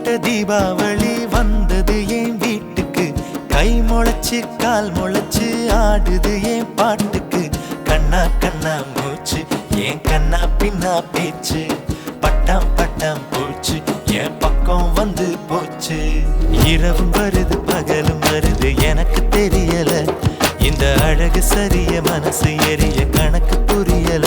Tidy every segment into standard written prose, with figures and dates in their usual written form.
போட்ட தீபாவளி வந்தது என் வீட்டுக்கு. கை முளைச்சு கால் முளைச்சு ஆடுது என் பாட்டுக்கு. கண்ணா கண்ணா மூச்சு என் கண்ணா பின்னா பேச்சு. பட்டாம் பட்டாம் பூச்சு என் பக்கம் வந்து போச்சு. இரவும் வருது பகலும் வருது எனக்கு தெரியல. இந்த அழகு சரிய மனசு எரிய கணக்கு புரியல.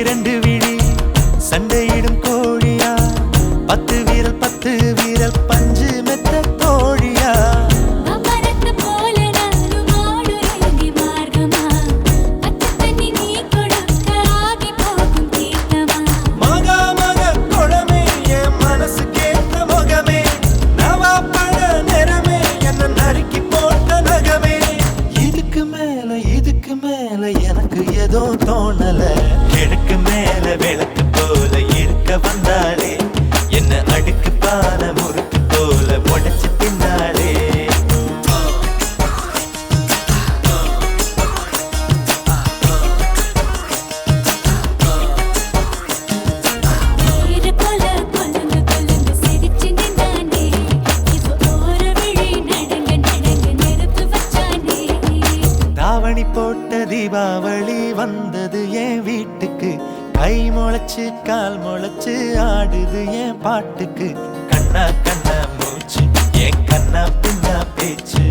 ரெண்டு விழி சண்டையிடும் கோழியா, 10 வீரல் 10 வீரல் பஞ்சு மெத்த தோழியா. அமரத்து போல நானும் ஆடுறேன் மார்கமா. பச்சை தண்ணி நீ கொடுக்க ஆகி போகும் தீர்த்தமா. மகா மக குளமே என் மனசு கேட்ட முகமே. நவா பழ நிறமே என்ன நறுக்கி போட்ட நகமே. இதுக்கு மேல எனக்கு ஏதோ தோணல. கிழக்கு மேல விளக்கு போல இருக்க வந்தாளே. என்ன அடுக்கு பான முறுக்கு போல உடைச்சு பின்னாளே. ஈர போல கொல்லுங்க கொல்லுங்க சிரிச்சு நின்னானே. இப்போ ஓர விழி நடங்க நடங்க நெருப்பு வச்சானே. தாவணி போட்ட தீபாவளி வந்தது என் வீட்டுக்கு. கை முளைச்சு கால் முளைச்சு ஆடுது என் பாட்டுக்கு. கண்ணா கண்ணா மூச்சு என் கண்ணா பின்னா பேச்சு.